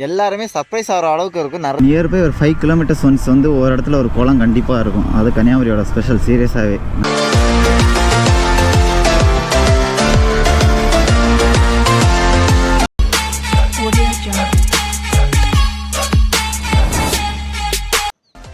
எல்லாருமே சர்ப்ரைஸ் ஆகிற அளவுக்கு இருக்கும். நிறைய நியர்பை ஒரு 5 கிலோமீட்டர்ஸ் ஒன்ஸ் வந்து ஒரு இடத்துல ஒரு குளம் கண்டிப்பாக இருக்கும். அது கன்னியாகுமரியோட ஸ்பெஷல் சீரியஸாகவே.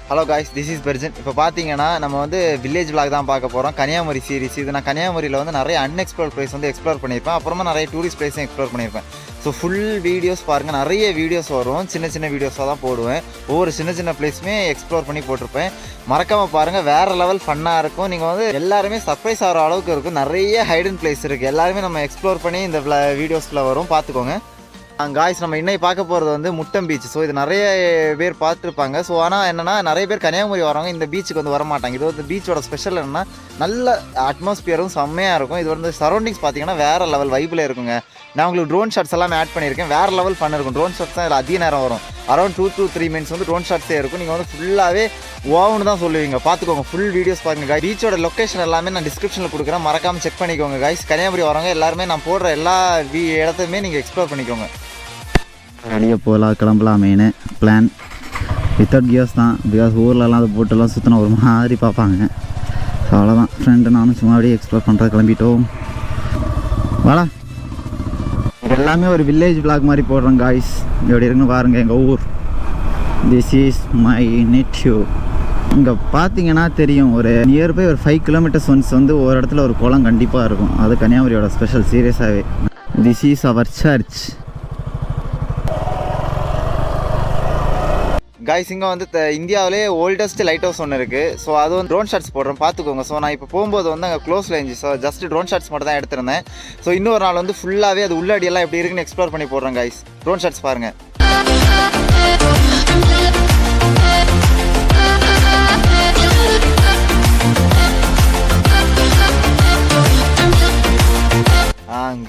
Hello guys, this is Berjan. இப்போ பார்த்தீங்கன்னா நம்ம வந்து வில்லேஜ் விளாக் தான் பார்க்க போகிறோம். கன்னியாகுமரி சீரிஸ் இது. நான் கன்னியாகுமரியில் வந்து நிறைய அன்எக்ஸ்ப்ளோர் பிளேஸ் வந்து எக்ஸ்ப்ளோர் பண்ணியிருப்பேன். அப்புறமா நிறைய டூரிஸ்ட் பிளேஸும் எக்ஸ்ப்ளோர் பண்ணியிருப்பேன். ஸோ ஃபுல் வீடியோஸ் பாருங்கள், நிறைய வீடியோஸ் வரும். சின்ன சின்ன வீடியோஸாக தான் போடுவேன். ஒவ்வொரு சின்ன சின்ன பிளேஸுமே எக்ஸ்ப்ளோர் பண்ணி போட்டிருப்பேன். மறக்காமல் பாருங்கள், வேறு லெவல் ஃபன்னாக இருக்கும். நீங்கள் வந்து எல்லாருமே சர்ப்ரைஸ் ஆகிற அளவுக்கு இருக்கும். நிறைய ஹைடன் பிளேஸ் இருக்குது. எல்லாருமே நம்ம எக்ஸ்ப்ளோர் பண்ணி இந்த வீடியோஸில் வரும், பார்த்துக்கோங்க. காய்ஸ், நம்ம இன்னைக்கு பார்க்க போகிறது வந்து முட்டம் பீச். ஸோ இது நிறைய பேர் பார்த்துருப்பாங்க. ஸோ ஆனால் என்னென்னா நிறைய பேர் கன்னியாகுமரி வரவங்க இந்த பீச்சுக்கு வந்து வரமாட்டாங்க. இது வந்து பீச்சோட ஸ்பெஷல் என்னென்னா நல்ல அட்மாஸ்பியரும் செம்மையாக இருக்கும். இது வந்து சரௌண்டிங்ஸ் பார்த்தீங்கன்னா வேறு லெவல் வைப்பில் இருக்குங்க. நான் உங்களுக்கு ட்ரோன் ஷாட்ஸ் எல்லாமே ஆட் பண்ணியிருக்கேன். வேறு லெவல் ஃபன் இருக்கும். ட்ரோன் ஷாட்ஸ் தான் இதில் அதிக நேரம் வரும். அரௌண்ட் 2 to 3 minutes வந்து ட்ரோன் ஷாட்ஸே இருக்கும். நீங்கள் வந்து ஃபுல்லாகவே ஓவன்னு தான் சொல்லுவீங்க. பார்த்துக்கோங்க, ஃபுல் வீடியோஸ் பாருங்கள். பீச்சோட லொக்கேஷன் எல்லாமே நான் டிஸ்கிரிப்ஷனில் கொடுக்குறேன், மறக்காமல் செக் பண்ணிக்கோங்க காய்ஸ். கன்னியாகுமரி வரவங்க எல்லாருமே நான் போடுற எல்லா இடத்தையுமே நீங்கள் எக்ஸ்ப்ளோர் பண்ணிக்கோங்க. வெளியே போகலாம், கிளம்பலாமேனு பிளான். வித்தவுட் கியர்ஸ் தான். பிகாஸ் ஊர்லலாம் அது போட்டெல்லாம் சுற்றினா ஒரு மாதிரி பார்ப்பாங்க. ஸோ அவ்வளோதான். ஃப்ரெண்டு நானும் சும்மா அப்படியே எக்ஸ்ப்ளோர் பண்ணுறது கிளம்பிட்டோம். வாடா, எல்லாமே ஒரு வில்லேஜ் விளாக் மாதிரி போடுறோம் காய்ஸ். எப்படி இருக்குன்னு பாருங்கள் எங்கள் ஊர். This is my நெட்டிவ். இங்கே பார்த்தீங்கன்னா தெரியும், ஒரு நியர்பை ஒரு 5 கிலோமீட்டர்ஸ் ஒன்ஸ் வந்து ஒரு இடத்துல ஒரு குளம் கண்டிப்பாக இருக்கும். அது கன்னியாகுமரியோட ஸ்பெஷல் சீரியஸாகவே. This is our church. Guys, இங்கே வந்து இந்தியாவிலே ஓல்டஸ்ட் லைட் ஹவுஸ் ஒன்று இருக்குது. ஸோ அது வந்து ட்ரோன் ஷாட்ஸ் போடுறோம், பார்த்துக்கோங்க. ஸோ நான் இப்போ போகும்போது வந்து அங்கே க்ளோஸில் இருந்துச்சு. ஸோ ஜஸ்ட் ட்ரோன் ஷாட்ஸ் மட்டும் தான் எடுத்திருந்தேன். ஸோ இன்னொரு நாள் வந்து ஃபுல்லாகவே அது உள்ளாடியெல்லாம் எப்படி இருக்குன்னு எக்ஸ்ப்ளோர் பண்ணி போடுறேன் காய்ஸ். ட்ரோன் ஷாட்ஸ் பாருங்கள்.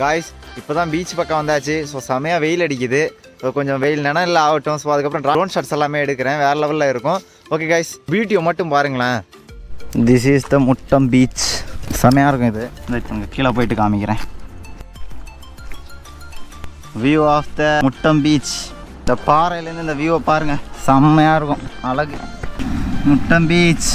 காய்ஸ், இப்போ தான் பீச் பக்கம் வந்தாச்சு. ஸோ செமையாக வெயில் அடிக்குது. ஸோ கொஞ்சம் வெயில் நினைல் ஆகட்டும். ஸோ அதுக்கப்புறம் ட்ரோன் ஷாட்ஸ் எல்லாமே எடுக்கிறேன், வேறு லெவலில் இருக்கும். ஓகே காய்ஸ், வீடியோ மட்டும் பாருங்களேன். This is the Muttam beach. செமையாக இருக்கும் இது. இந்த கீழே போயிட்டு காமிக்கிறேன். View of the Muttam beach. இந்த பாறையிலேருந்து இந்த வியூவை பாருங்கள், செம்மையாக இருக்கும். அழகு. Muttam beach.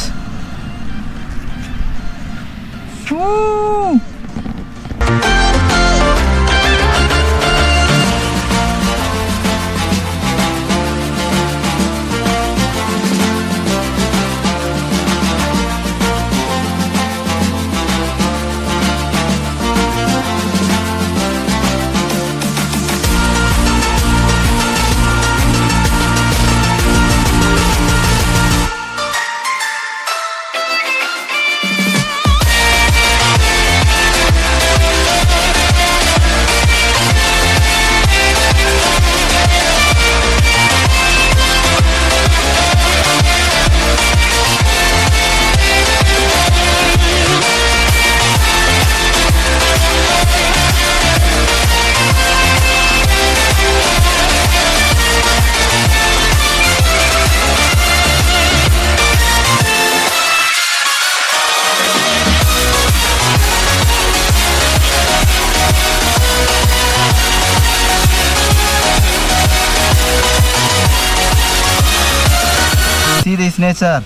See this nature.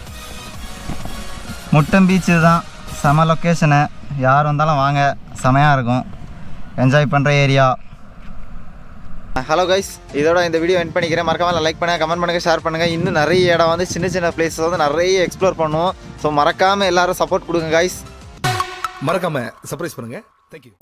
Muttam beach தான் செம லொக்கேஷனு. யார் வந்தாலும் வாங்க, செமையாக இருக்கும். என்ஜாய் பண்ணுற ஏரியா. ஹலோ கைஸ், இதோட இந்த வீடியோ எண்ட் பண்ணிக்கிறேன். மறக்காமல் லைக் பண்ணுங்கள், கமெண்ட் பண்ணுங்கள், ஷேர் பண்ணுங்கள். இன்னும் நிறைய இடம் வந்து சின்ன சின்ன பிளேஸஸ் வந்து நிறைய எக்ஸ்ப்ளோர் பண்ணுவோம். ஸோ மறக்காமல் எல்லோரும் சப்போர்ட் கொடுங்க கைஸ். மறக்காமல் சர்ப்ரைஸ் பண்ணுங்கள். தேங்க்யூ.